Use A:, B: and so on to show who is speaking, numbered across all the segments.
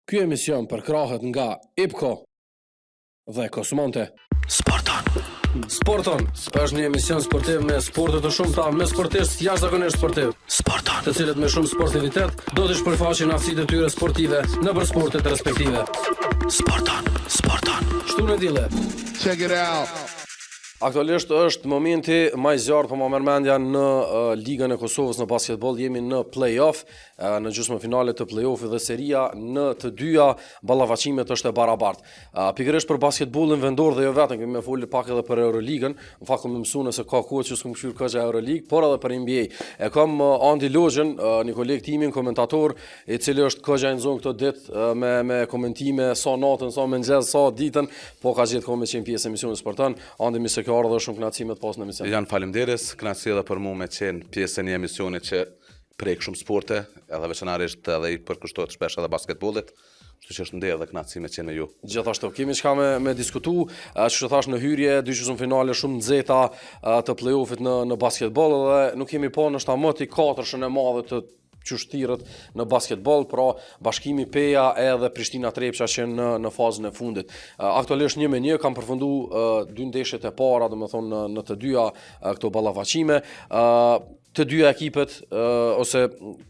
A: Ky emision përkrahet nga IPCO dhe Kosmonte. Sporton është një emision sportiv me sporte të shumta, me sportistë jashtëzakonisht sportiv. Të cilët me shumë sportivitet do të shpërfaqin aftësitë e tyre sportive nëpër sportet respektive. Shtunë dille.
B: Check it out.
A: Aktualisht është momenti më i zjarrt, po më merr mendja në Ligën e Kosovës në basketbol. Jemi në play-off, në gjysmëfinale të play-offit dhe seria në të dyja ballavaqimet është e barabartë. Pikërisht për basketbollin vendor dhe jo vetëm, kemi folur pak edhe për Euroligën. Në fakt më mësuan se ka kohë që s'kem kthyer kësaj Eurolig, por edhe për NBA. E kam Andi Logjën, një koleg timin, komentator, i cili është këgja në zonë këto ditë me komentime sa natën, sa mëngjes, sa ditën, po ka gjetë kohë me qenë pjesë e emisionit sportan. Andi mi se ka ardhur shumë kënaqësi me të pasur në emision.
C: Janë faleminderes, kënaqësi edhe për mua me qenë pjesë e një emisioni që prek shumë sporte, edhe veçanërisht edhe i përkushtohet shpesh edhe basketbollit. Kështu që është ndër dhe kënaqësi me qenë me ju.
A: Gjithashtu kemi çka me diskutu, çu thash në hyrje, dy gjysmëfinale shumë nxehta të play-offit në basketboll dhe nuk kemi pa në shtamot i katërshën e madhe të çushtirët në basketbol, pra Bashkimi Peja edhe Prishtina Trepça që në fazën e fundit. Aktualisht 1-1 kam përfunduar dy ndeshjet e para, domethënë në të dyja këto ballafaqime. Të dyja ekipet ose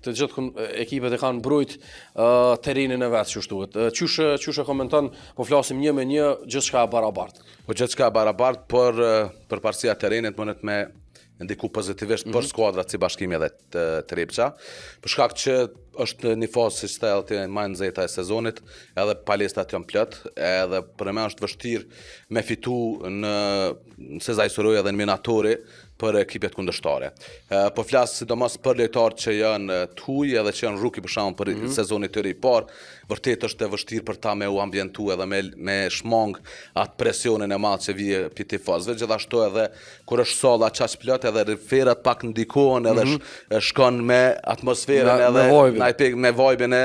A: të gjithë ekipet e kanë mbrojt terrenin e vet, kështu thuhet. Qysh e komenton, po flasim 1-1, gjithçka e barabartë.
C: Po gjithçka e barabartë, por përparësia e terrenit mundet me ndiku pozitivisht për skuadrat si Bashkimi edhe Trepça, për shkak që është një fazë si thellti më e nxehta e sezonit, edhe palestrat janë plot, edhe për më është vështirë me fitu në sezajsuroj edhe në minatori për ekipet kundërshtare. Po flas sidomos për lojtarët që janë të huaj edhe që janë rookie për shembull për sezonin e tyre i parë, vërtet është e vështirë për ta me u ambientu edhe me shmang atë presionin e madh që vije piti fazëve. Gjithashtu edhe kur është salla çaq plot edhe referat pak ndikohen edhe shkon me atmosferën edhe me vibe-in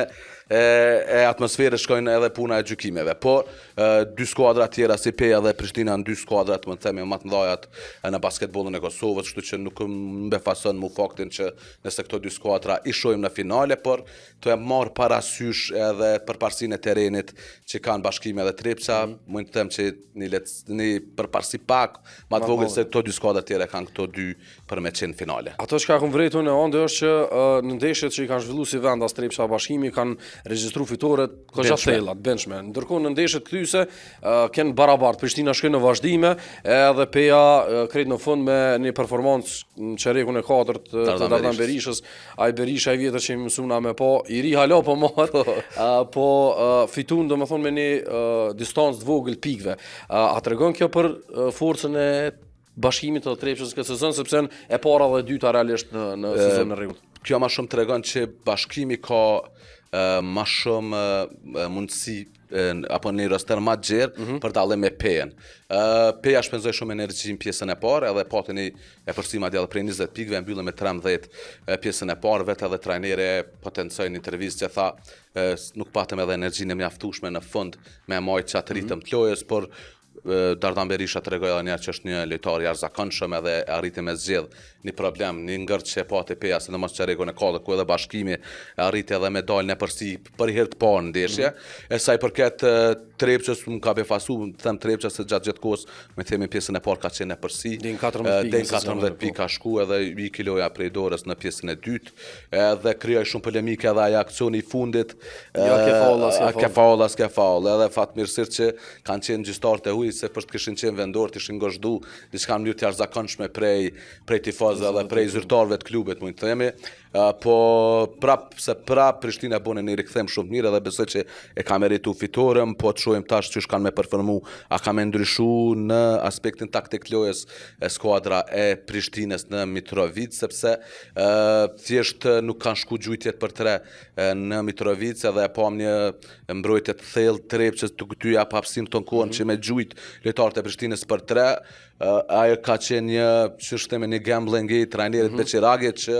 C: e atmosferës shkojnë edhe puna e gjykimeve. Por dy skuadra tjera si Peja dhe Prishtina janë dy skuadra më të themi më të mëdha në basketbollin e Kosovës, kështu që nuk më befason mu faktin që nëse këto dy skuadra i shohim në finale, por të e marr parasysh edhe përparësinë e terrenit që kanë Bashkimi edhe Trepça, mund të them që një përparësi pak më të vogël se këto dy skuadra tjera kanë këto dy për me qenë finale.
A: Ato që kam vërejtur në Ande është që në ndeshjet që i kanë zhvilluar si vendas Trepça Bashkimi kanë regjistru fitoret këgja thellat, benchme. Ndërkohë në ndeshjet kthyeese kanë barabartë. Prishtina shkoi në vazhdime, edhe Peja krejt në fund me një performancë në çerrekun e katërt të Dardan Berishës. Ai Berisha i vjetër që mësuna me po, i ri hala po marr, po fituan domethënë me një distancë të vogël pikëve. A tregon kjo për forcën e Bashkimit të Trepçës këtë sezon, sepse e para dhe e dyta realisht në sezonin e rregullt?
C: Kjo më shumë tregon që Bashkimi ka më shumë mundësi apo një roster më të gjerë për dallim me Pejen. Peja shpenzoi shumë energji në pjesën e parë, edhe pati një përsi madje edhe prej 20 pikëve mbyllën me 13 pjesën e parë, vetë edhe trajneri potencoi në intervistë që tha nuk patëm edhe energjinë e mjaftueshme në fund me majtë çat ritëm të lojës, por Dardan Berisha tregoi edhe një që është një lojtar i jashtëzakonshëm edhe arriti me zgjedh një problem, një ngërt që pati Peja, sidomos çerrekun e katërt ku edhe Bashkimi arriti edhe me dalë në përsi për herë të parë në ndeshje. E sa i përket Trepçës, më ka befasu, them Trepçës se gjatë gjithë kohës, me themi pjesën e parë ka qenë në përsi.
A: Deri 14
C: pikë ka shku edhe i kiloja prej dorës në pjesën e dytë, edhe krijoi shumë polemike edhe ai aksioni i fundit. Ke faul, edhe fatmirësisht që kanë qenë gjyqtarët e huaj se për të kishin qenë vendor të ishin ngozhdu diçka në mënyrë të jashtëzakonshme prej tifozëve dhe prej zyrtarëve të klubit, mund të themi. Po prap Prishtina bën një rikthim shumë mirë edhe besoj që e ka merituar fitoren, po të shohim tash çish kanë me performu, a ka me ndryshu në aspektin taktik lojës e skuadra e Prishtinës në Mitrovic, sepse thjesht nuk kanë shku gjujtjet për 3 në Mitrovic, edhe e pam një mbrojtje të thellë Trepçës të këtyja pa hapësinë ton kohën që me gjujt lojtarët e Prishtinës për 3. Ajo ka qenë një gambling i trajnerit Beqiragi që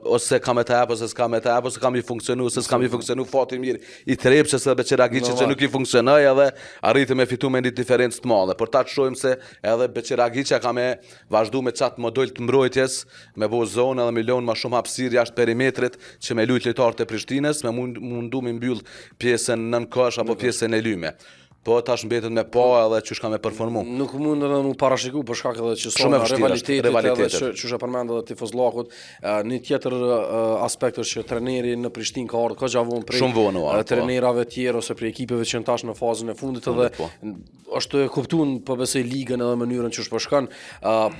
C: ose ka me të epë, ose s'ka me të epë, ose ka mi funksionu, ose s'ka mi funksionu fati mirë i Trepçës dhe Beqiragi që nuk i funksionoj edhe arriti me fitu me një diferencë të madhe. Por ta të shojmë se edhe Beqiragi që ka me vazhdu me qatë model të mbrojtjes, me bo zonë edhe me lënë ma shumë hapësirë jashtë perimetrit që me lujt lojtarët e Prishtinës, me mundu me mbyll pjesën nën kosh apo pjesën e lyme. Po tash mbetet me pa edhe çu shka me performu.
A: Nuk mund edhe mu parashiku për shkak edhe që son rivalitetit edhe që është përmend edhe tifozllakut. Një tjetër aspekt është që treneri në Prishtinë ka ardhur kaq vonë prej trenerave të tjerë ose prej ekipeve që janë tash në fazën e fundit edhe është e kuptuar po besoj ligën edhe mënyrën që po shkon.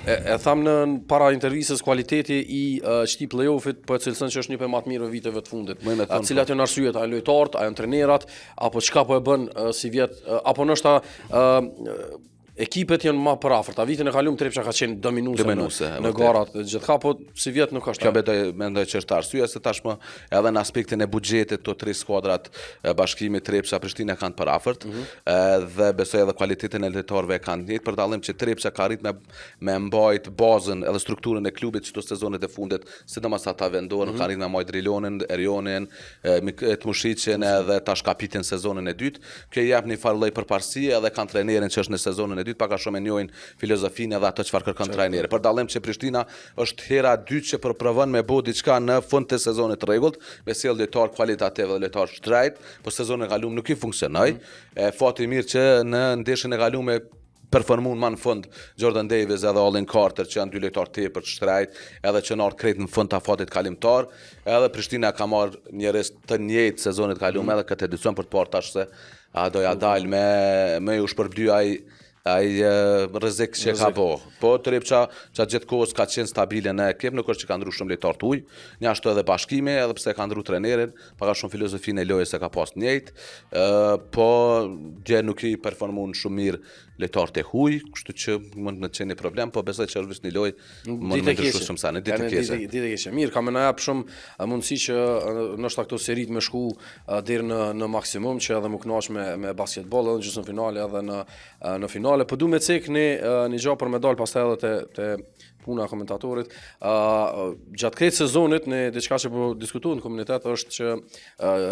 A: E tham në para intervistës kualiteti i çti play-offit po e cilëson që është një prej më të mirëve viteve të fundit. Cilat janë arsyet, a janë lojtarët, a janë trenerat, apo çka po e bën si vjet apo nështë ekipet janë më për afërt. Vitin e kaluar Trepça ka qenë dominuese në garat gjithka, po si vjet nuk është.
C: Kjo mendoj që është arsye se tashmë edhe në aspektin e buxhetit to 3 skuadrat Bashkimi Trepça Prishtina kanë për afërt dhe besoj edhe cilëtetin e lojtarëve kanë njëjtë për dallim që Trepça ka arrit me mbajt bazën edhe strukturën e klubit çdo sezonet e fundit, sidomos ata vendor kanë arrit me mbajt Rilonin, Erionin, Mushiçin edhe tash kapitin sezonin e dytë. Kjo jep një farë lloj përparësie edhe kanë trajnerin që është në sezonin e dytë pak a shumë e njohin filozofinë edhe ato çfarë kërkon trajneri. Për dallim që Prishtina është hera e dytë që provon me bë diçka në fund të sezonit të rregullt, me sjell lojtar kualitativ dhe lojtar shtrejt, por sezonin e kaluar nuk i funksionoi. Fati mirë që në ndeshjen e kaluar me performuan më në fund Jordan Davis edhe Allen Carter që janë dy lojtarë tepër të shtrejt, edhe që në ardhë krejt në fund të afatit kalimtar, edhe Prishtina ka marrë njerëz të njëjtë sezonit kaluar edhe këtë edicion për të parë tash se a doja dalë me u shpërbly ai rrezik që ka bo. Po Trepça çat gjithë kohës ka qenë stabile në ekip, nuk është që ka ndryshuar shumë lojtar të huaj, një ashtu edhe Bashkimi, edhe pse ka ndryshuar trenerin, pak a shumë filozofinë e lojës e ka pas të njëjtë, po dje nuk i performuan shumë mirë lojtarët e huaj, kështu që mund të qenë një problem, po besoj që është vetëm një lojë mund të ndryshojë shumë sa në ditë të keqe.
A: Ditë e keqe. Mirë, kam na jap shumë mundësi që ndoshta këto serit me shku deri në maksimum që edhe më kënaq me basketboll edhe në gjysmëfinale edhe në finale. Po du me cek një gjë për medal pastaj edhe te puna e komentatorit. Gjatë këtë sezonit ne diçka që po diskutojmë në komunitet është që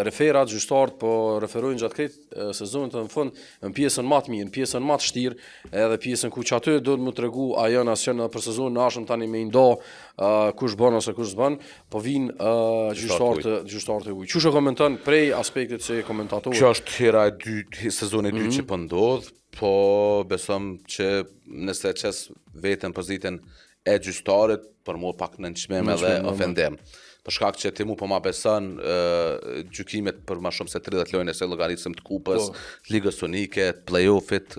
A: referat, gjyqtarët po referojnë gjatë këtë sezonit në fund në pjesën më të mirë, në pjesën më të vështirë, edhe pjesën ku që aty do të më tregu ajo nasion për sezonin e ardhshëm tani me ndo kush bën ose kush s'bën, po vinë gjyqtarët e huaj. Çu komenton prej aspektit se komentator.
C: Kjo është hera e dytë, sezoni i dytë që po ndodh, po besoj që nëse çes veten pozitën e gjyqtarit për mua pak në çmim edhe ofendim. Për shkak që ti mu po ma beson gjykimet për më shumë se 30 lojë se llogaritëm të kupës, ligës unike, play-offit,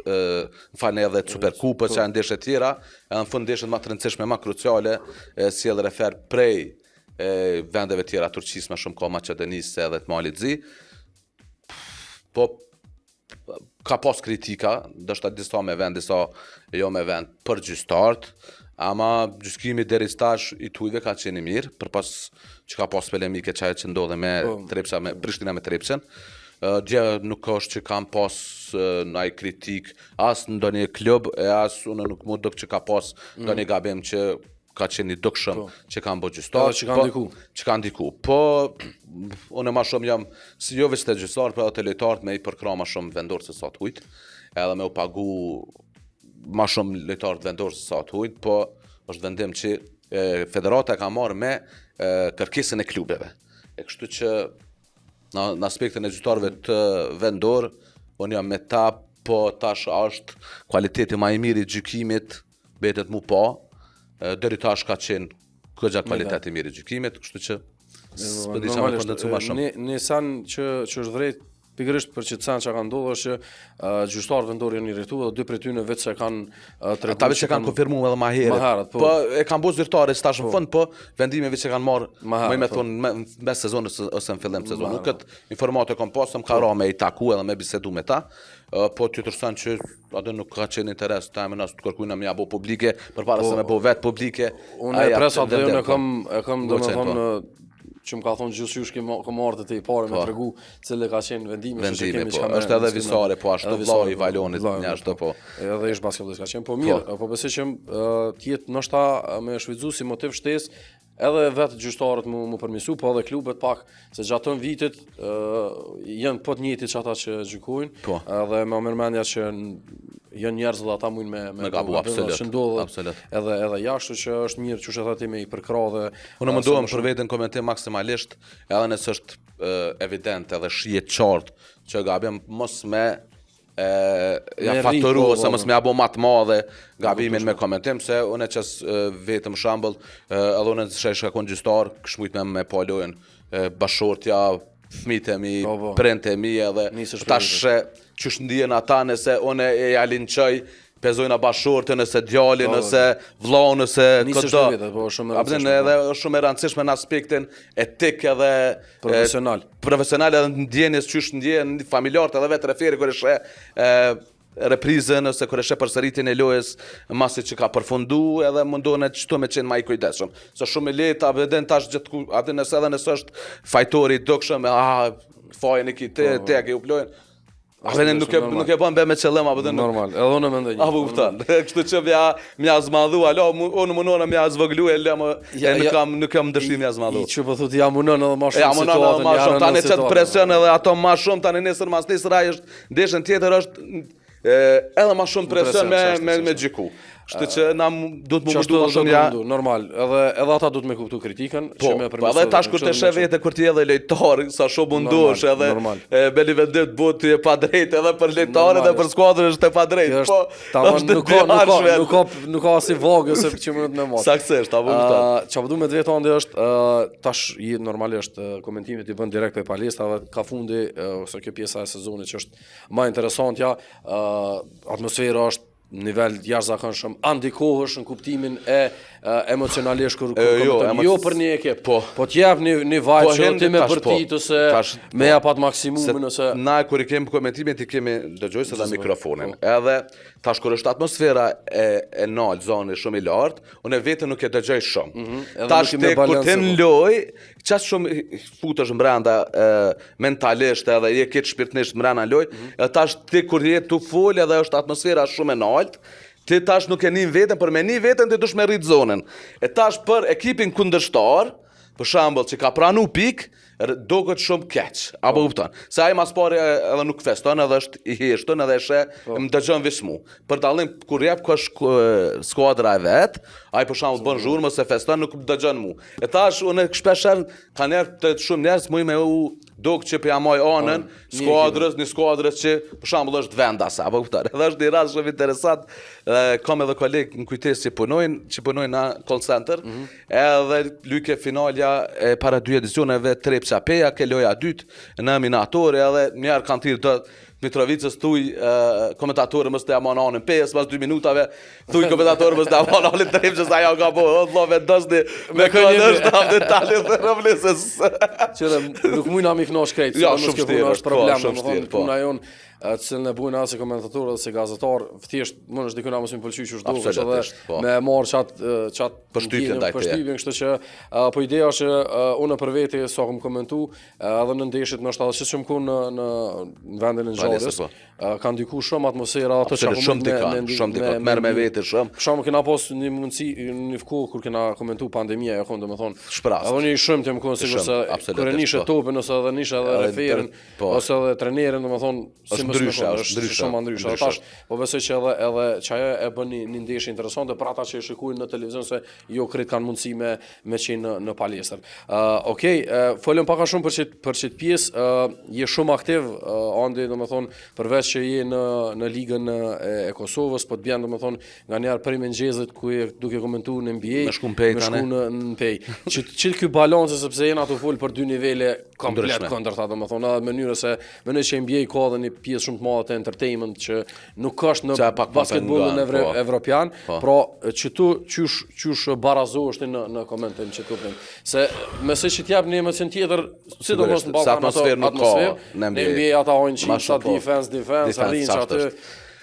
C: falë edhe të superkupës që janë ndeshje të tjera, edhe në fund ndeshjet më të rëndësishme, më kruciale, sjell refer prej vendeve të tjera Turqisë, më shumë ka Maqedonisë edhe të Malit Zi. Po ka pas kritika, ndoshta disa me vend, disa jo me vend për gjyqtarët, ama gjykimi deri tash i tujve ka qenë mirë, përpas që ka pas polemike që ndodhe me Trepça, me Prishtina me Trepçën. Dje nuk është që kam pas ndonjë kritik as në ndonjë klub, as unë nuk mund duk që ka pas ndonjë gabim që ka qenë i dukshëm që kanë bërë gjyqtarë, që kanë ndiku. Po unë më shumë jam si jo vetë të gjyqtarë, por edhe të lojtarët me i përkra më shumë vendorë se sa të huajt, edhe me u pagu më shumë lojtarë vendorë se sa të huajt, po është vendim që federata ka marrë me kërkesën e klubeve. Kështu që në aspektin e gjyqtarëve të vendorë, unë jam me ta, po tash është kualiteti më i mirë i gjykimit, betet mu pa. Deri tash ka qenë këgja kvaliteti mirë i gjykimit, kështu që s'po di çfarë kondencu më shumë.
A: Në san që është drejt pikërisht për çetsan që ka ndodhur është gjyqtarët vendor janë irrituar, dy prej tyre vetë se kanë treguar.
C: Ata vetë kanë konfirmuar edhe më herët. Po e kanë bërë zyrtare tash në fund, po vendime vetë që kanë marrë, më thonë mes sezonit ose në fillim të sezonit. Këtë informatë kam pasur, ka ra me i taku edhe me bisedu me ta. Po të tërsan që atë nuk ka qenë interes të amin as të kërkujna me ja bo publike, përpara se me bo vetë publike.
A: Unë e presa dhe unë e kam domethënë që më ka thonë gjithçysh kam ardhur te i parë me tregu cili ka qenë vendimi
C: që kemi po. Është edhe visare, po ashtu vllai i Valonit jashtë po.
A: Edhe ish basketbollist ka qenë, po mirë, po besoj që tjetë ndoshta më shfrytzu si motiv shtesë edhe vetë gjyqtarët mu përmirësu, po edhe klubet pak, se gjatë të vitit janë po të njëjtit që ata që gjykojnë, edhe me mërmendja që janë njerëz dhe ata mujnë me
C: gabu, absolut.
A: Edhe jashtë që është mirë që shëta ti me i përkra dhe...
C: Unë mundohem për vetën komentim maksimalisht, edhe nësë është evident edhe shihet qartë që gabim mos me ja faktoru ose mos me abo matë madhe gabimin me komentim, se unë qës vetëm shembull, edhe unë shka konë gjystar, këshmujt me palojën bashortja, fmit e mi, print e mi, edhe tash qysh ndihen ata nëse unë e alinqoj, pezojnë a bashortë, nëse djali, nëse vllau, nëse këto. Edhe është shumë e rëndësishme në aspektin etik edhe profesional edhe ndjenjes qysh ndjen familjarët edhe vetë referi kur e sheh reprizën ose kur e sheh përsëritjen e lojës masi që ka përfundu edhe mundohen çto me qenë më i kujdesshëm. Se shumë e lehtë atë tash gjithku, atë nëse është fajtori i dukshëm, fajin e kitë, te ke u plojnë. Nuk e bën me qëllim apo
A: normal, edhe unë mendoj.
C: Apo kupton. Kështu që mja zmadhu, alo, unë munona mja zvoglu e nuk kam dëshirë mja zmadhu.
A: Që po thotë ja munon edhe më shumë.
C: Ja munon edhe më shumë, tani çet presion edhe ato më shumë, tani nesër mas nesër ai është ndeshën tjetër është edhe më shumë presion me gjyku. Kështu që na duhet më mundu më shumë ja.
A: Normal, edhe ata duhet me kuptu kritikën që me
C: përmirësoj. Po, edhe tash kur të sheh vetë kur ti edhe lojtar, sa shumë mundosh edhe beli vendet botë e pa drejtë edhe për lojtarët edhe për skuadrën është e pa drejtë. Po,
A: nuk ka si vogël se që mund të më mos.
C: Saktësisht, apo kupton.
A: Çfarë do me të vetë është tash normalisht komentimet i bën direkt pe palestra, ka fundi ose kjo pjesa e sezonit që është më interesantja, atmosfera është nivel jashtëzakonshëm antikohësh në kuptimin e emocionalisht kur jo për një ekip, po t'jap një vaj që ti me përtit ose me jap atë maksimumin ose
C: na kur i kemi komentimet i kemi dëgjoj se dha mikrofonin. Edhe tash kur është atmosfera e nalt, zoni shumë i lartë, unë vetë nuk e dëgjoj shumë. Tash kur të loj, çast shumë futesh brenda mentalisht edhe je ke shpirtnisht brenda loj, tash ti kur je tu fol edhe është atmosfera shumë e nalt, ti tash nuk e nin veten, për me nin veten ti dush me rrit zonën. E tash për ekipin kundërshtar, për shembull që ka pranu pik, doket shumë keq, apo kupton. Se ai mas pari edhe nuk feston, edhe është i heshtën, edhe më dëgjon vismu. Për dallim kur jep skuadra e vet, ai për shembull bën zhurmë se feston, nuk dëgjon mu. E tash unë shpesh kanë të shumë njerëz më me u dok që për jamoj anën një skuadrës që për shembull është vendas, apo kupton. Edhe është një rast shumë interesant, kam edhe kolegë në kujtesë që punojnë në call center, edhe lyke finalja para 2 edicioneve Trepça Peja, ke loja dytë në minatorë, edhe njerë kanë thirrë të Mitrovicës thuj komentatorë mos të jamon anën pes, pas 2 minutave thuj komentatorë mos të jamon anën Trepçës, ajo ka po, vllove dosni me këndësh ta detalet dhe rëvlesës.
A: Që nuk mujna mi knosh krejt,
C: ja, shumë vështirë është problem,
A: domethënë puna jon që ne bujnë as komentatorë dhe si gazetar, thjesht mund është dikuna mos më pëlqej çu çdo, edhe me marr çat
C: përshtypjen ndaj teje.
A: Kështu që po ideja është që unë për vete sa kam komentu, edhe në ndeshjet ndoshta që shumë ku në vendin e Xhalës, ka ndikuar shumë atmosfera ato që
C: shumë merr me vete shumë.
A: Për shkak kena pas një mundësi në kohë kur kena komentu pandemia, ajo domethënë
C: shprast.
A: Edhe një shumë të më kon sigurisht se kur nishe topin ose edhe nishe edhe referin ose edhe trajnerin domethënë
C: ndryshe.
A: Shumë ndryshe. Tash po besoj që edhe çajo e bën një ndeshje interesante për ata që e shikojnë në televizion se jo krejt kanë mundësi me qenë në palestër. Okej, folëm pak a shumë për çet pjesë, je shumë aktiv ande domethënë përveç që je në ligën e Kosovës, po të bën domethënë nganjëherë prej mëngjesit ku je duke komentuar në NBA,
C: me shku
A: në Pej. Çit ky balancë sepse jena ato fol për 2 nivele komplet kundërta domethënë në mënyrë se mendoj që NBA ka edhe një pjesë shumë të madhe të entertainment që nuk është në basketbollin evropian, pra që tu qysh barazohesh në komentin që tu bën. Se mëse që t'jap një emocion tjetër, sidomos në Ballkan atmosferë. Në NBA ata hojnë çim sa defense, arrin aty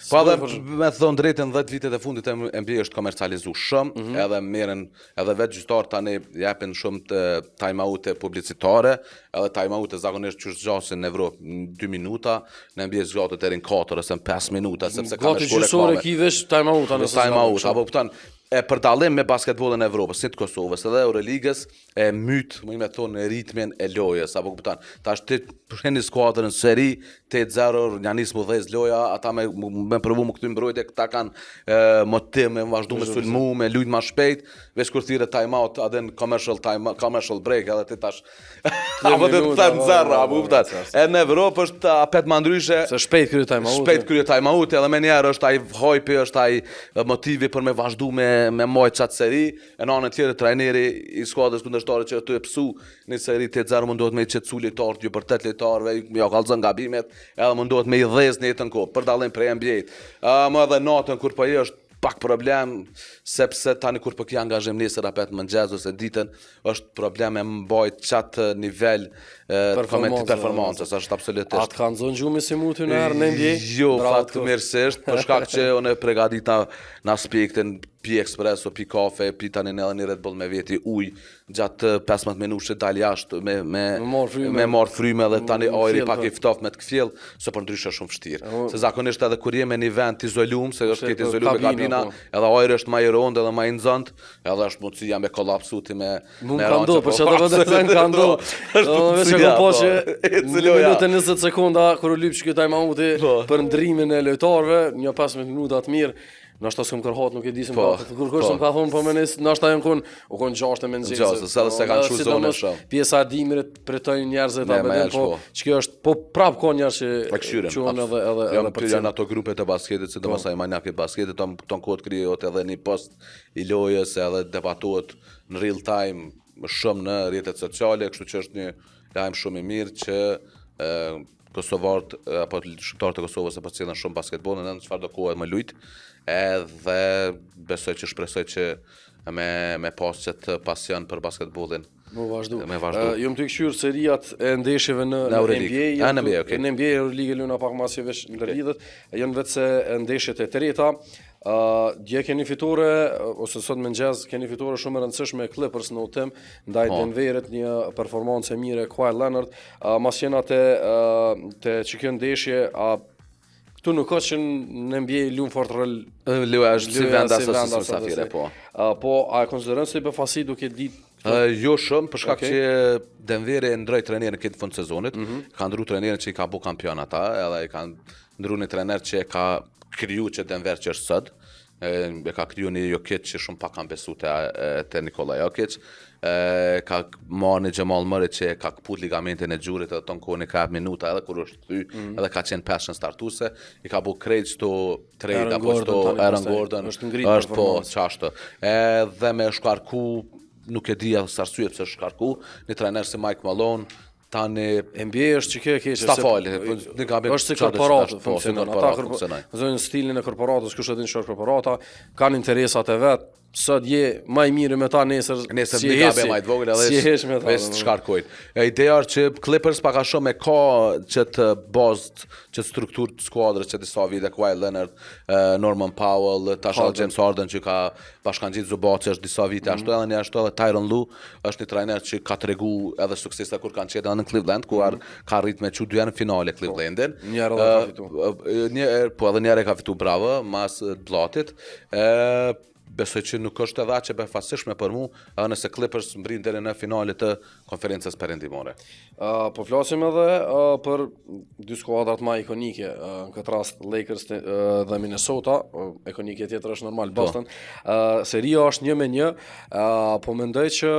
C: Po edhe me thonë drejtën 10 vitet e fundit NBA është komercializu shumë, edhe merren edhe vetë gjyqtarët tani japin shumë të time-out publicitare, edhe time-out zakonisht që zgjasin në Evropë 2 minuta, në NBA zgjatet deri në 4 ose 5 minuta sepse ka
A: Gati gjysore ki veç time-out nëse
C: time-out, apo kupton për dallim me basketbollin e Evropës, si të Kosovës edhe Euroligës, e myt, më me thonë ritmin e lojës, apo kupton. Tash ti përsheni skuadrën seri 8-0, ja nis më 10 loja, ata me provu më këtu mbrojtje, këta kanë motiv me vazhdu me sulmu, me lujt më shpejt, veç kur thirrë time-out, adhen commercial break, edhe ti tash apo të thënë zero, apo kupton. E në Evropë është apet më ndryshe.
A: Se shpejt krye time-out.
C: Shpejt krye time-out, edhe më njëherë është ai hype, është ai motivi për me vazhdu me mojt qatë seri, e në anën tjere trajneri i skuadrës kundërshtare që të e pësu një seri 8-0 mundohet me i qetësu lojtarët, ju për 8 lojtarëve, ja kallëzën gabimet, edhe mundohet me i dhez në jetën kohë, për dallim prej NBA-t. Më edhe natën kur po është pak problem, sepse tani kur po ki angazhim nesër apet mëngjes ose ditën, është problem e mbajt qatë nivel performancës, është absolutisht.
A: Atë kanë zonë gjumi si mutu në herë në NBA?
C: Jo, fatmirësisht, për shkak që unë pregadita në aspektin pi espresso, pi kafe, pi tani edhe një Red Bull me veti ujë gjatë 15 minutë dal jashtë me marr fryme dhe tani ajri pak i ftoft me të kfjell, se për ndryshe shumë vështirë. Se zakonisht edhe kur je në një vend izolum, se është këtë izolum me kabina, edhe ajri është më i rond edhe më i nxënt, edhe është mundësia me kollapsuti me
A: ranço. Për çfarë do të thënë kanë do. Është ku po që në minutën 20 sekonda kur u lyp shkëtaj time-outi për ndrimin e lojtarëve, një 15 minuta të mirë. Nashta s'kem kërhat, nuk e di se kur kush më ka thonë po më nes, nashta janë kon 6 me nxjerrje.
C: 6, se kanë çu zonë shumë.
A: Pjesa e dimrit pretojnë njerëzit apo vetëm po. Ç'kjo është po prap ka njerëz që quhen edhe
C: për janë ato grupet e basketit, sidomos ai maniak i basketit, ton kohët krijohet edhe një post i lojës edhe debatohet në real time shumë në rrjetet sociale, kështu që është një lajm shumë i mirë që kosovarët apo shqiptarët e Kosovës apo cilën shumë basketbollin në çfarë do kohë më lut, edhe besoj që shpresoj që me pas qëtë pasion për basketbollin.
A: Me vazhdu. Jo më të këshyrë seriat e ndeshjeve në NBA. Në NBA Euroligë luna pak mas që vesh ndërlidhet, janë vetë se ndeshjet e treta. Dje keni fitore, ose sot mëngjes keni fitore shumë e rëndësishme e Clippers në utim, ndaj Denverit, një performancë e mire Kawhi Leonard, mas jena të që kjo ndeshje, këtu nuk ka që në NBA lumë fort rëll.
C: Luë është si vendas ose së safire, po.
A: Po, a e konsiderën se i befasi duke ditë?
C: Jo shumë, për shkak që Denveri e ndroj trenerin këtë fund sezonit, ka ndru trenerin që i ka bu kampion ata, edhe i ka ndru një trener që ka kriju që Denver që është sot, e ka kriju një Jokic që shumë pak kanë besu të Nikola Jokic, ka marrë një Jamal Murray që ka këput ligamentin e gjurit edhe tonë kohën e ka minuta edhe kur është ty, edhe ka qenë passion startuse, i ka bu krejt qëto trade apo qëto Aaron Gordon, është po qashtë, edhe me shkarku, nuk e di arsye pse shkarku, një trener si Mike Malone, tani
A: NBA është që kjo e keqe.
C: Sta fali,
A: është si korporatë funksionon. Ata zonë stilin e korporatës, kush e din çfarë korporata, kanë interesat e vet. Sot je më i mirë me ta nesër
C: si gabe më të vogël edhe vetë të shkarkojnë. Ideja është që Clippers pak a shumë ka çet bazë, çet strukturë të skuadrës që disa vite Kawhi Leonard, Norman Powell, Tashal James Harden që ka bashkangjit Zubac është disa vite ashtu edhe ashtu edhe Tyronn Lue është një trajner që ka tregu edhe suksese kur kanë qenë në Cleveland ku ka arrit me çu dy herë në finale Clevelandin.
A: Një herë ka fitu.
C: Po edhe një herë ka fitu bravo mas Blatit. Besoj që nuk është edhe aq e befasishme për mu, nëse Clippers mbrin deri në finalet të konferencës perëndimore.
A: Po flasim edhe për dy skuadrat më ikonike, në këtë rast Lakers dhe Minnesota, ikonike tjetër është normal Boston. Seria është 1-1, po mendoj që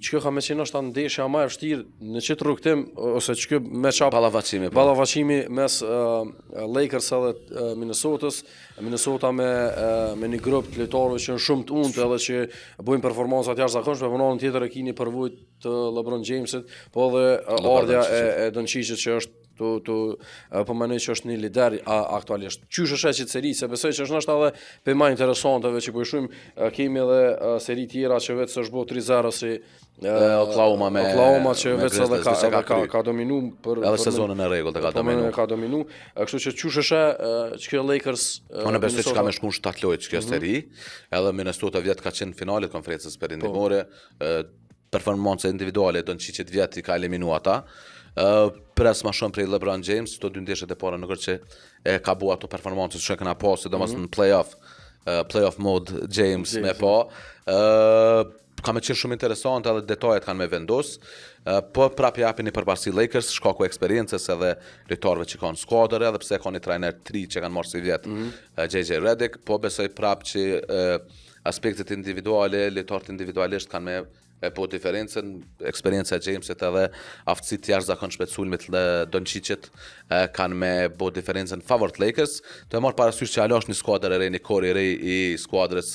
A: çka ka më qenë është ndeshja më e vështirë në çet rrugtim ose çka me çap ballavaçimi mes Lakers edhe Minnesotës. Minnesota me një grup të lojtarëve që janë shumë të untë edhe që bëjnë performanca të jashtëzakonshme, por në anën tjetër e keni përvojë të LeBron Jamesit, po edhe ardha e Doncicit që është po mendoj që është një lider aktualisht. Qysh është që seri, se besoj që është ndoshta edhe pe më interesanteve që po i shohim, kemi edhe seri tjera që vetë s'është bë 3-0 si Oklahoma që vetë edhe ka dominu për
C: edhe sezonin e rregullt ka dominu.
A: Ka dominu, kështu që qysh është që kjo Lakers
C: unë besoj që ka më shkuar 7 lojë kjo seri, edhe Minnesota vjet ka qenë në finalet konferencës perindimore, performanca individuale Doncicit vjet i ka eliminuar ata. Pres më shumë prej LeBron James, to dy ndeshjet e para nuk është që ka bua ato performancë që kena pas, sidomos në playoff mode James me pa. Ka me qenë shumë interesante edhe detajet kanë me vendos, po prap japin një përparësi Lakers, shkaku eksperiencës edhe lojtarëve që kanë skuadër, edhe pse ka një trajner 3 që kanë marrë si vjet JJ Redick, po besoj prap që aspektet individuale, lojtarët individualisht kanë me po diferencën, eksperjenca e Jamesit edhe aftësitë jashtëzakonshme të sulmit Doncicit kanë me bo diferencën favor të Lakers. Të marr parasysh që alosh një skuadër e re, një kor i re i skuadrës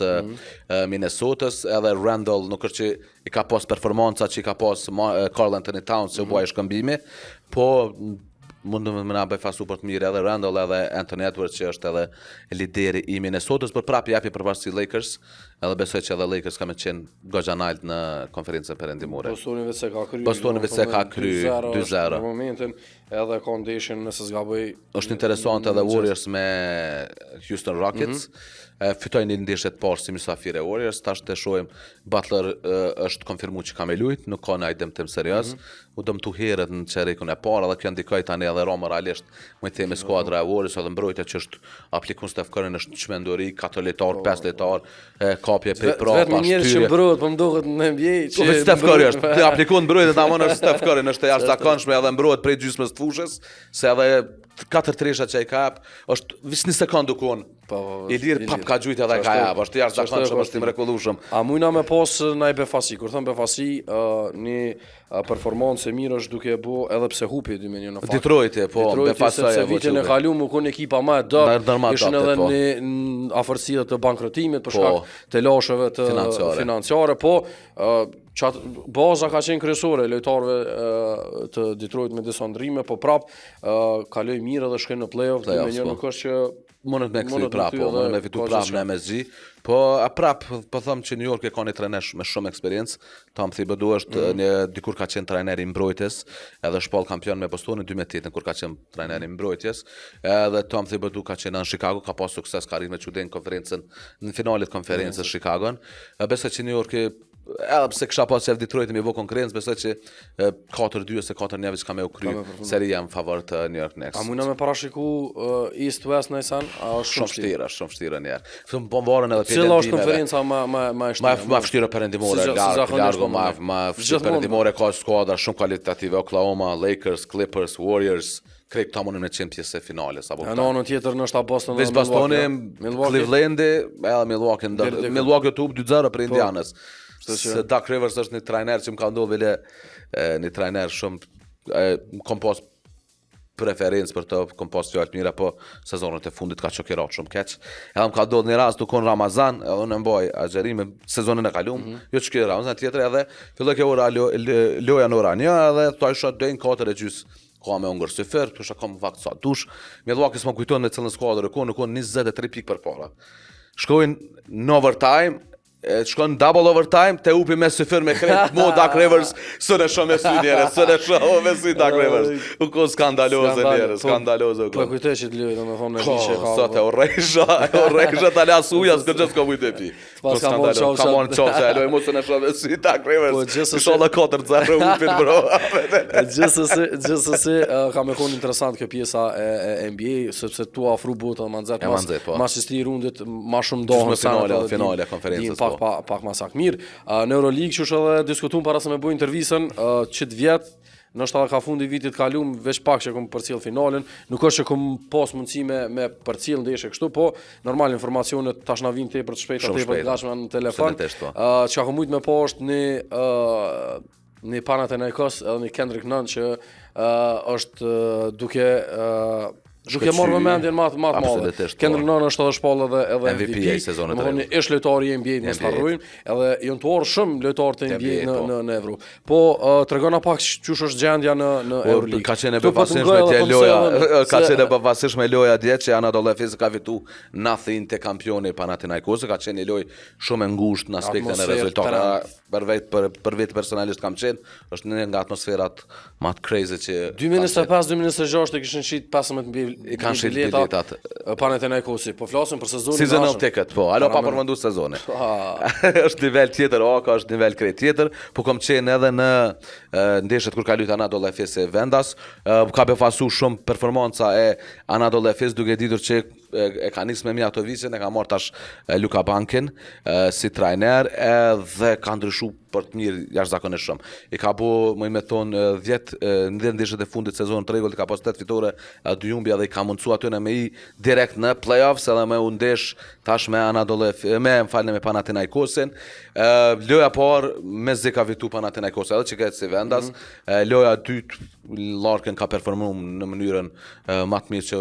C: Minnesotës, edhe Randall nuk është që i ka pas performanca që i ka pas Karl Anthony Towns që u bua shkëmbimi, po mund më na befasu për të mirë edhe Randall edhe Anthony Edwards që është edhe lideri i Minnesotës, por prapë japi përparësi Lakers, edhe besoj që edhe Lakers ka me qenë goxha nalt në konferencën perëndimore.
A: Bostoni vetë se ka kry
C: 2-0
A: në momentin, edhe ka ndeshjen nëse s'gaboj.
C: Është interesante edhe Warriors me Houston Rockets. Fitojnë një ndeshje të parë si mysafir e Warriors, tash të shohim Butler është konfirmuar që ka me lujt, nuk ka ndaj dëmtim serioz. U dëmtu herët në çerikun e parë, edhe kjo ndikoi tani edhe Roma realisht me themi skuadra e Warriors edhe mbrojtja që është aplikuar Steph Curry në çmenduri, 4 lojtar, 5 lojtar, kapje prej prapa.
A: Vetëm njerëz që mbrojt, po më duket në NBA
C: që Steph Curry është, aplikon mbrojtje tamam është Steph Curry, është jashtëzakonshme edhe mbrojt prej gjysmës të fushës, se edhe 4 tresha që ai ka hap, është veç një sekondë kon. I lirë pap ka gjujt edhe ka jap, është jashtëzakonshëm, është i mrekullueshëm.
A: A mujna me pas në befasi, kur thon befasi, një performancë e mirë është duke bu edhe pse hupi 2-1 në fakt.
C: Detroit po, befasi
A: se vitin e kaluar u kon ekipa më e dot, ishin edhe në afërsia të bankrotimit për shkak të lasheve të financiare, po baza ka qenë kryesore lojtarëve të Detroit me disa ndrime, po prap kaloi mirë edhe shkoi në playoff, 2-1 nuk është që
C: mundet me kthye prapë, mundet me fitu prapë në MSG, po prapë po them që New York e ka një trajner me shumë eksperiencë. Tom Thibodeau është një dikur ka qenë trajner i mbrojtjes, edhe shpall kampion me Bostonin 2008 kur ka qenë trajner i mbrojtjes, edhe Tom Thibodeau ka qenë në Chicago, ka pas sukses, ka arritur me çuditën konferencën në finalet konferencës Chicagon. Besoj që New York edhe pse kisha pas që Detroit më bë konkurrencë, besoj që 4-2 ose 4-1 ka më u kry seria në favor të New York Knicks.
A: A mundna me parashiku East West në San?
C: Shumë vështirë një. Shumë bombaren edhe
A: cila është konferenca më e
C: vështirë. Më vështirë perëndimore, largo më vështirë perëndimore, ka skuadra shumë kvalitative, Oklahoma, Lakers, Clippers, Warriors. Krejt ta mundin me qenë pjesë e finales apo
A: në anën tjetër nështë Boston
C: dhe Cleveland edhe Milwaukee të 2-0 për Indianës. Se Doc Rivers është një trajner që më ka ndodhur një trajner shumë kom pas preferencë për të, kom pas fjalë mira, po sezonët e fundit ka çokirat shumë keq. Edhe më ka ndodhur një rast tu kon Ramazan, edhe unë mbaj agjerim sezonin e kaluar, jo çka Ramazan tjetër edhe filloi kjo ora loja në orën, edhe thoj shot dën 4:30. Ka me ungër syfer, të shakam vakt sa dush. Milwaukee s'ma kujton me cilën skuadër e kon 23 pikë përpara. Shkojnë në overtime, shkon double overtime, te upi me syfer me krejt, mo Doc Rivers, sënë shumë e sy njere, sënë shumë me sy Doc Rivers. U ko skandaloze njere, skandaloze u ko.
A: Po kujtoj që t'lujë, do me thonë në lishe ka.
C: Sot e orrejsha t'ale asuja, s'kërgjës ka kujtë e pi. Ka mon qovë që e lojë mu sënë shumë me sy Doc Rivers. Isha dhe 4-0 upin, bro.
A: Gjithsesi, ka me konë interesant kjo pjesa e NBA, sepse tu afru bota më nëzet, mas qësti rundit, ma shumë dohën
C: finale konferencës.
A: Pak ma sak mirë. Në Euroleague që është edhe diskutum para se me bëj intervjisën, qëtë vjetë, nështë edhe ka fundi vitit kalum, veç pak që kom përcjell finalen, nuk është që kom pas mundësi me përcjell ndeshje kështu, po normal informacionet tash na vinë tepër të shpejta, tepër të gatshme në telefon. Çka kam mujt me po është në Panathinaikos edhe në Kendrick Nunn që është duke Nuk e marrë vëmendjen më të madhe.
C: Absolutisht,
A: Kendrick Nunn është edhe shpall edhe
C: MVP i sezonit.
A: Domethënë është lojtari i NBA, mos harrojmë, edhe janë të orë shumë lojtarë të NBA në Evropë. Po tregona pak çush është gjendja në Euroleague.
C: Ka qenë befasishme me loja dje që Anadolu Efes ka fitu nothing te kampioni Panathinaikos, ka qenë një lojë shumë e ngushtë në aspektin e rezultateve. Për vetë personalisht kam qenë, është një nga atmosferat më të crazy që
A: 2025-2026 e kishin shit 15
C: kanë shit biletat
A: Panathinaikosi. Po flasim për sezonin
C: seasonal ticket, po. Alo pa përmendu sezoni. Është nivel tjetër, është nivel krejt tjetër, po kam qenë edhe në ndeshjet kur ka luajtur Anadolu Efes e Vendas, ka befasu shumë performanca e Anadolu Efes duke ditur që e ka nisë me Mijatovićin, e ka marrë tash Luka Bankin si trajner edhe ka ndryshu për të mirë jashtëzakonisht shumë. I ka bu, më thonë, 10 ndeshjet e fundit sezonit të rregullt, ka pas 8 fitore, 2 humbje dhe i ka mundsuar aty me i direkt në playoffs edhe me u ndesh tash me me Panathinaikosin. Loja parë me zë ka fitu Panathinaikosi edhe që këtë si Vendas. Loja dytë Larkin ka performuar në mënyrën më të mirë që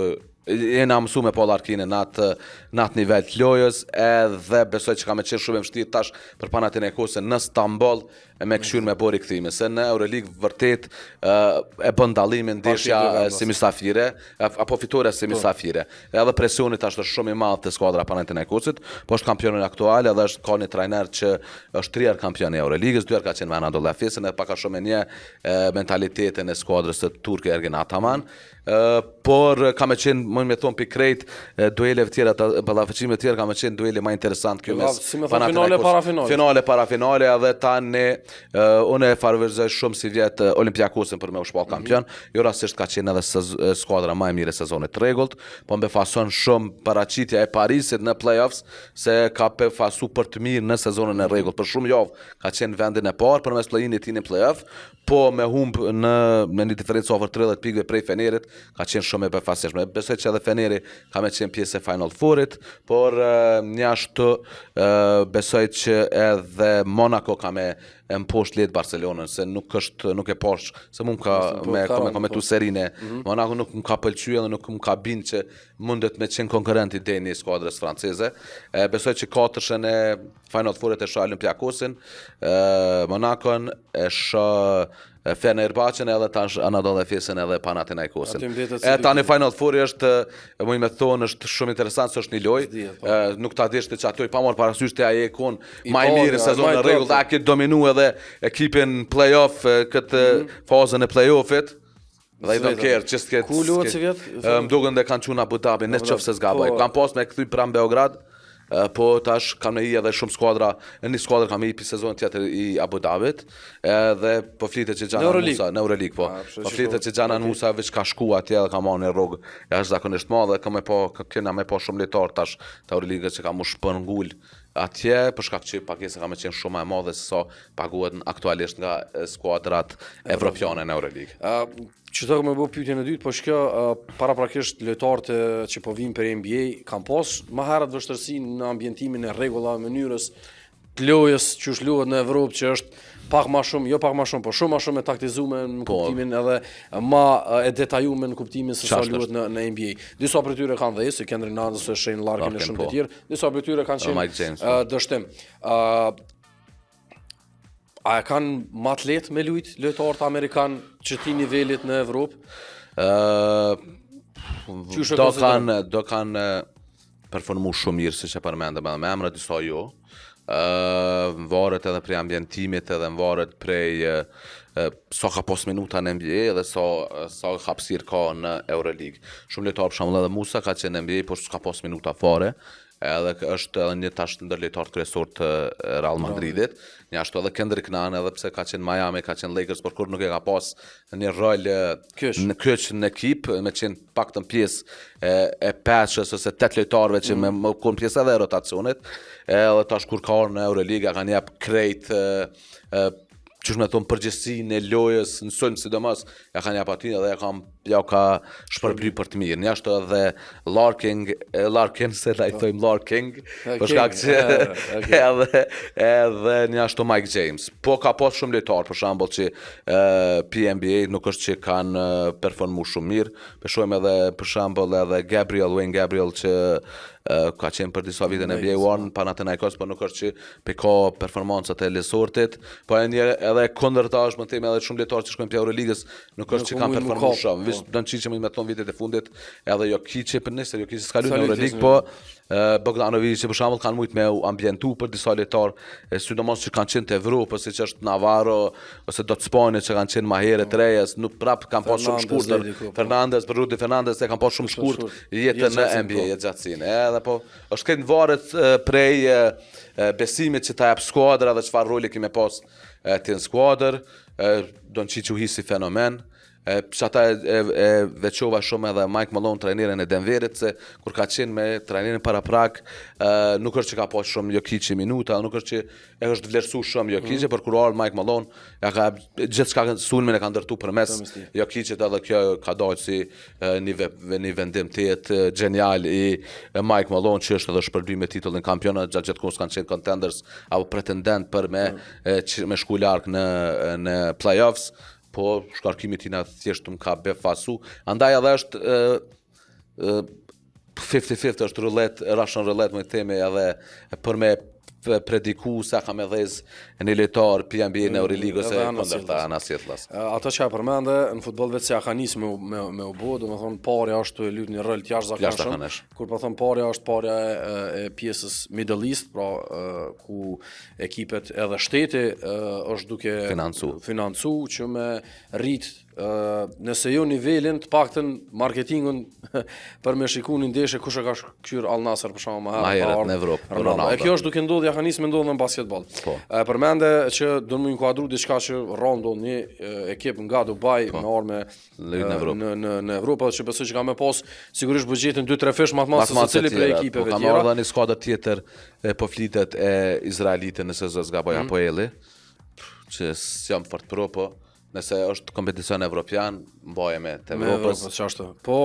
C: jena mësu me Paul Larkinin në atë nivel të lojës, edhe besoj që ka me qenë shumë e vështirë tash për Panathinaikosin në Stamboll me këshyrë me bori kthimi, se në Euroleague vërtet e bën dallimin ndeshja si mysafire apo fitore si mysafire. Edhe presioni tash është shumë i madh te skuadra Panathinaikosit, po është kampioni aktual edhe është ka një trajner që është 3 herë kampion i Euroleagues, 2 herë ka qenë me Anadolu Efesin edhe pak a shumë një mentalitetin e skuadrës së Turke Ergin Ataman. Por ka me qenë, më me thonë pikrejt, dueleve tjera, ballafaqime tjera, ka me qenë duele ma interesant kjo mes finale para finale, edhe tani unë e favorizoj shumë si vjetë Olympiakosin për me u shpall kampion, jo rastisht ka qenë edhe skuadra ma e mire sezonit të rregullt, po befason shumë paraqitja e Parisit në playoffs, se ka befasu për të mirë në sezonin e rregullt, për shumë javë ka qenë vendin e parë për mes play-in-it në playoff, po me humb në një diferencë over 30 pikëve prej Fenerit, ka qenë shumë e befasishme. Besoj që edhe Feneri ka me qenë pjesë e Final Fourit, por njashtu besoj që edhe Monaco ka me mposht letë Barcelonën, se nuk e posh, se mu ka me tu serine. Monaco nuk më ka pëlqyer dhe nuk më ka bind që mundet me qenë konkurrent i deni i skuadrës franceze. Besoj që katërshën e Final Fourit e shoh Olympiakosin, Monacon e shoh Fenerbahçen edhe tash Anadolu Efesin edhe Panathinaikosin. Tani Final Fouri është, më me thonë, është shumë interesant, se është një lojë, nuk ta dish të çatoj pa marrë parasysh te ai ekon më i mirë në sezonin e rregullt, a ke dominu edhe ekipin playoff këtë fazën e playoffit. They don't care, just get.
A: Ku luhet si vjet?
C: Më duken dhe kanë qenë në Abu Dhabi, nëse s'gaboj. Kam pas me kthy pranë Beograd. Po tash kam i edhe shumë skuadra, një skuadër kam i pi sezon tjetër i Abu Dhabit, edhe po flitet që Xhanan Musa në Euroleague, po flitet që Xhanan Musa veç ka shku atje dhe ka marrë një rrugë jashtëzakonisht madhe, kena me po shumë lojtar tash të Euroleague që ka mu shpërngul atje, për shkak që pagesa ka me qenë shumë e madhe se sa paguhet aktualisht nga skuadrat evropiane në Euroleague.
A: Që të me bëu pyetjen e dytë, po shkjo paraprakisht lojtarët që po vinë për NBA kanë pas më herët vështirësi në ambientimin e rregullave, mënyrës të lojës që është luhet në Evropë, që është pak më shumë, jo pak më shumë, po shumë më shumë e taktizuar në kuptimin edhe më e detajuar në kuptimin se sa luhet në NBA. Disa prej tyre kanë dhënë, si Kendrick Nunn ose Shane Larkin e shumë të tjerë, disa prej tyre kanë qenë dështim. A kanë më atlet me lojtarët amerikan që ti nivelit në Evropë?
C: Do kanë performu shumë mirë, si që përmendëm, me emra disa jo. Varet edhe prej ambientimit edhe varet prej sa ka pas minuta në NBA edhe sa hapësirë ka në Euroleague. Shumë lojtarë për shembull edhe Musa ka qenë në NBA, por s'ka pas minuta fare. Edhe është edhe një tash ndër lojtarët kryesor të Real Madridit. Njashtu edhe Kendrick Nunn, edhe pse ka qenë Miami, ka qenë Lakers, por kur nuk e ka pas një rol në kyç në ekip, me qenë paktën pjesë e pesës ose 8 lojtarëve që me kon pjesë edhe e rotacionit. Edhe tash kur ka në Euroliga kanë jap krejt qysh me thonë përgjegjësinë e lojës, mësojnë sidomos, ja kanë jap aty dhe ja ka shpërbly për të mirë. Njashtë edhe Larkin, se na i thojmë Larking, për shkak që edhe njashtë Mike James. Po ka pas shumë lojtarë, për shembull që PNBA nuk është që kanë performu shumë mirë. Shohim edhe për shembull edhe Wayne Gabriel që ka qenë për disa vite në NBA One, Panathinaikos, po nuk është që ka performancat e Lesortit, po edhe kundërtash, më themi edhe shumë lojtarë që shkojnë për Euroligës, nuk është që kanë performuar shumë. Vish Doncic me thon vitet e fundit, edhe Jokic për nesër, Jokic s'ka luajtur në Euroligë, po Bogdanovic për shembull kanë mujt me ambientu për disa lojtarë, sidomos që kanë qenë të Evropës, siç është Navarro ose Dotspani që kanë qenë më herët Reyes, nuk prap kanë pas shumë shkurtër. Fernandez, për Rudy Fernandez e kanë pas shumë shkurtër jetën në NBA gjatësinë. Edhe po është këtë varet prej besimit që ta jap skuadra dhe çfarë roli kemi pas ti në skuadër. Doncic u hisi fenomen. Ata e veçova shumë edhe Mike Malone, trajnerin e Denverit, se kur ka qenë me trajnerin para prak, nuk është që ka pas shumë Jokic minuta, nuk është që e është vlerësu shumë Jokic, por kur ardh Mike Malone, ja ka gjithçka sulmin e ka ndërtu përmes Jokicit, edhe kjo ka dalë si një vendim të jetë genial i Mike Malone, që është edhe shpërbly me titullin kampionat, gjithë kohës kanë qenë contenders apo pretendent për me shku larg në playoffs. Po shkarkimi tina thjesht më ka befasu. Andaj edhe është 50-50 është Russian roulette më themi edhe për me prediku sa ka me dhez një lojtar PNBA në Euroligë ose kundërta anasjetlas.
A: Ato që e përmende, në futboll vetë se ja ka nisë me u bo, do më thonë parja është të luajtur një rol të jashtëzakonshëm. Kur po thonë parja është parja e pjesës Middle East, pra ku ekipet edhe shteti është duke financu që me rrit nëse jo nivelin të paktën marketingun për me shikun një ndeshje kush e ka kqyr Al Nassr për shkak më herët
C: në Evropë.
A: E kjo është duke ndodhur, ja ka nisë me ndodhur në basketball. Përmende që do më inkuadru diçka që rondo një ekip nga Dubai me arme në Evropë, që besoj që ka më pas sigurisht buxhetin 2-3 fish më të madh se secili prej ekipeve tjera.
C: Ka marrë një skuadër tjetër po flitet e izraelite nëse zë zgaboj apo Eli, që jam fort pro po. Nëse është kompeticion evropian, mbajeme të Evropës.
A: Po,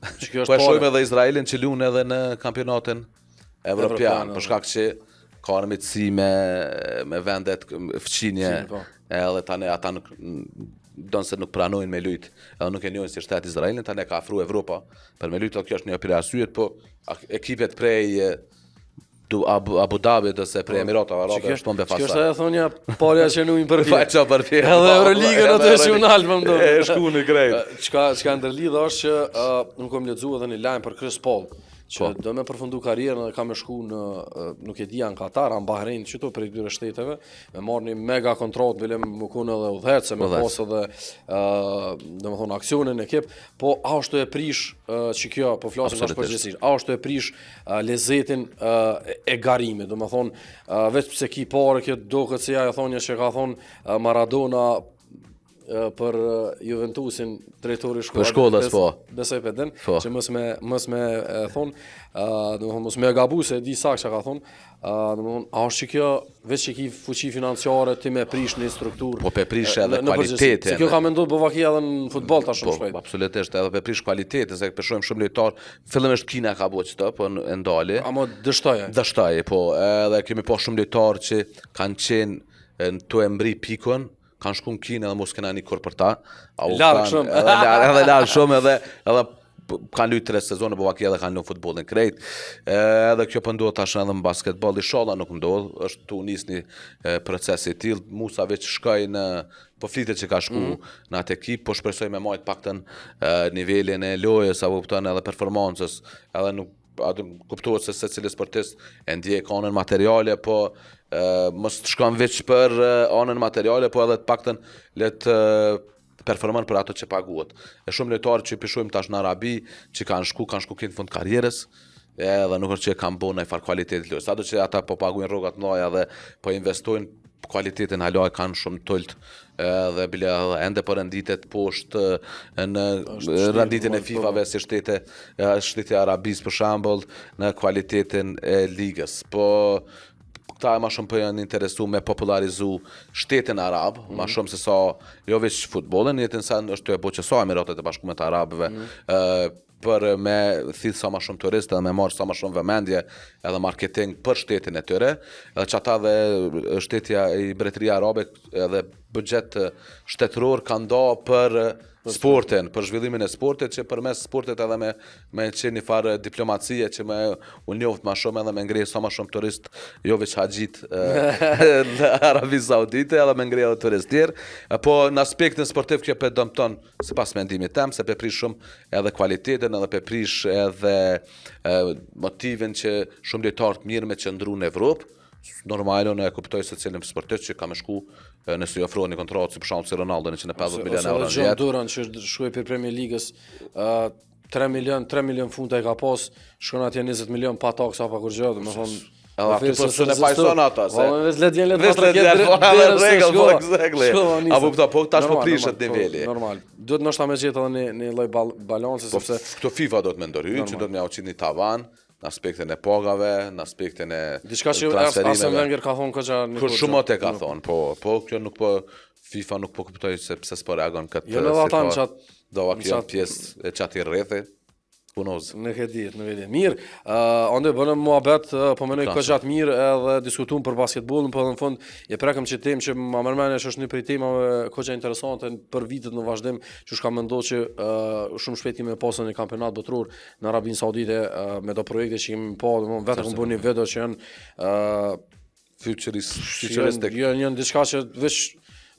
A: që kjo është
C: po e shojmë edhe Izraelin që luan edhe në kampionatin evropian, për shkak që ka armiqësi me vendet fqinje, edhe tani ata donë se nuk pranojnë me lujt, edhe nuk e njohin si shtet Izraelin, tani ka afru Evropa për me lujt, kjo është një për arsyet, po ekipet prej Abu Dhabi ose prej Emiratave Arabe është tonë befasa.
A: Kjo është ajo thonja parja që nuin për fjalë.
C: Faqja për fjalë.
A: Edhe Euroligën atë është unal më ndo.
C: E shku në krejt.
A: Çka ndërlidh është që unë kam lexuar edhe një lajm për Chris Paul, që do me përfundu karrierën dhe ka me shku në, nuk e dija, në Katar, në Bahrein, qëto për i këtyre shteteve, me marrë një mega kontrot, bilem më kunë edhe udhecë, me posë edhe, dhe më thonë, aksionin e kip, po a është e prish, që kjo, po flasim tash përgjithsisht, a është e prish lezetin e garimit, dhe më thonë, veç pse ki pare, kjo do këtë se ja e thonja që ka thonë Maradona, për Juventusin drejtori
C: shkollës po.
A: Besoj pe den, që mos me thon, domethënë mos me gabu se di saktë çka ka thon, domethënë a është kjo veç që ki fuqi financiare ti me prish në strukturë.
C: Po pe prish edhe kualitetin.
A: Se kjo ka menduar Bovakia edhe në futboll tash shumë shpejt.
C: Po absolutisht, edhe pe prish kualitetin, se pe shohim shumë lojtar, fillimisht Kina ka bëu çto, po e ndali.
A: Ama dështoje.
C: Dështoje, po, edhe kemi pa shumë lojtar që kanë qenë në to e mbri pikon, kanë shku në Kinë edhe mos kena një kur për ta.
A: Larg shumë.
C: Edhe larg shumë edhe kanë lujtë 3 sezone, po vaki edhe kanë në futbolin krejt. Edhe kjo po ndodh tash edhe në basketball, inshallah nuk ndodh, është tu nis një proces i tillë. Musa veç shkoi në po flitet që ka shku në atë ekip, po shpresoj me majt paktën nivelin e lojës apo kupton edhe performancës, edhe nuk kuptohet se secili sportist e ndjej anën materiale, po mos të shkon veç për anën materiale, po edhe të paktën le të performon për ato që paguhet. E shumë lojtarë që pishojmë tash në Arabi, që kanë shku këtë fund karrierës, edhe nuk është që kanë bo në farë kvalitet lojës. Ato që ata po paguajnë rrogat mëdha dhe po investojnë kualitetin halaj kanë shumë tult, dhe bile ende po renditet poshtë në renditin e FIFA-ve si shteti Arabis për shembull në kualitetin e ligës. Po ta ma shumë për janë interesu me popularizu shtetin arab, ma shumë se sa jo veç futbolin, jetën sa është të e bo që sa Emiratet e Bashkuara të Arabëve, për me thithë sa ma shumë turistë edhe me marrë sa ma shumë vëmendje edhe marketing për shtetin e tyre, edhe që ata dhe shtetja i Mbretëria Arabe edhe budget shtetëror kanë da për sportin, për zhvillimin e sportit, që përmes sportit edhe me qenë një farë diplomacie që me u njoft ma shumë edhe me ngrej sa ma shumë turist, jo veç haxhit në Arabi Saudite, edhe me ngrej edhe turist tjerë, po në aspektin sportiv kjo për dëmton, si pas mendimit tem, se për prish shumë edhe kualitetin, edhe për prish edhe motivin që shumë lojtarë të mirë me qëndru në Evropë. Normale unë e kuptoj se cilin sportist që ka me shku nëse i ofrohet një kontratë si për shembull si Ronaldo 150 milionë euro në
A: jetë.
C: jetë.
A: Duran që shkoi për Premier Ligës 3 milion funta e ka pas, shkon atje 20 milion pa taksa pa kur gjë, domethënë
C: Edhe aty po s'e pajson ata se.
A: Vetë let vjen let
C: Vetë
A: patër
C: let rregull po exactly. Apo po tash po prishet niveli.
A: Normal. Duhet ndoshta me gjetë edhe një lloj balanci sepse
C: këto FIFA do të më ndërhyjë që do të më aqit një tavan në aspektin e pagave, në aspektin e
A: diçka që Arsene Wenger ka thonë këça një
C: kur shumë te ka thonë, po kjo nuk po FIFA nuk po kuptoj se pse s'po reagon këtë.
A: Jo edhe ata në çat
C: do kjo pjesë e çati rrethi. Punoz.
A: Nuk e di. Mirë, ande bënë muhabet, po menoj ka gjatë mirë edhe diskutuam për basketbollin, po në fund e prekëm që temë që më mërmene është një prej temave koqa interesante për vitet në vazhdim, që shka më ndohë që shumë shpejt kemi pasur një kampionat botror në Arabinë Saudite me do projekte që kemi pa, vetë këmë bërë një video që janë
C: futuristic.
A: Janë diçka që veç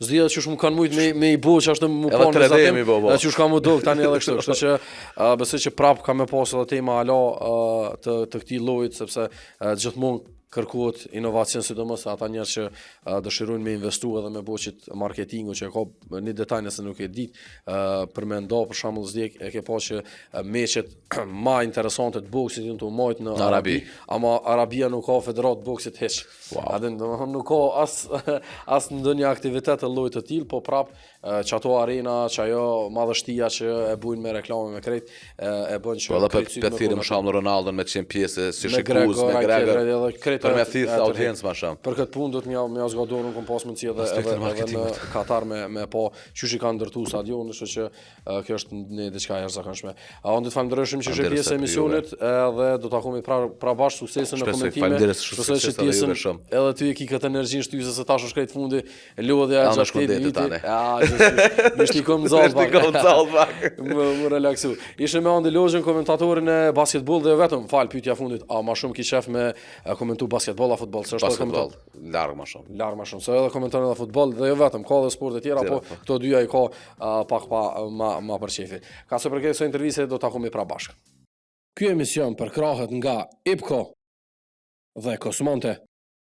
A: zdia që shumë kanë mujt me i bo që është më
C: edhe
A: panë
C: me zatim,
A: që shka më do këtani edhe kështu që besoj që prap ka me pas edhe tema ala të këtij llojit sepse gjithmonë kërkohet inovacion sidomos ata njerëz që dëshirojnë me investu edhe me boqit marketingu që ka një detaj nëse nuk e di për me nda për shembull zdjek e ke pa që meqet më interesante të boksit janë të majt në Arabi, ama Arabia nuk ka federat boksit hiç. A dhe nuk ka as ndonjë aktivitet të llojit të tillë, po prap që ato arena, që ajo madhështia që e bujnë me reklame me krejt e bën që
C: edhe për thirrje më shumë Ronaldo me qenë pjesë si shikues me Gregor për me thith audiencë më shumë.
A: Për këtë punë do të më zgjatorun kom pas mundësi edhe në Katar me pa çuçi kanë ndërtuar stadionin, kështu që kjo është një diçka jashtëzakonshme. Unë do të falenderojmë që ishe pjesë e emisionit edhe do të takojmë pra bashkë suksesën në komentime. Besoj që pjesën edhe ty e ki këtë energji shtyse se tash është krejt fundi lodhja e gjatë vitit. Më shtikom zallë. Më relaksu. Ishte me Andi Lozhën, komentatorin e basketboll dhe vetëm pyetja fundit, a më shumë ki shef me komentu basketboll a futboll, se është komentar
C: larg më shumë.
A: Larg më shumë. Se edhe komenton edhe futboll dhe jo vetëm, ka edhe sporte tjera, po këto dyja i ka pak ma për çefi. Ka së përket kësaj interviste do takojmë pra bashkë. Ky emision përkrahet nga IPCO dhe Kosmonte.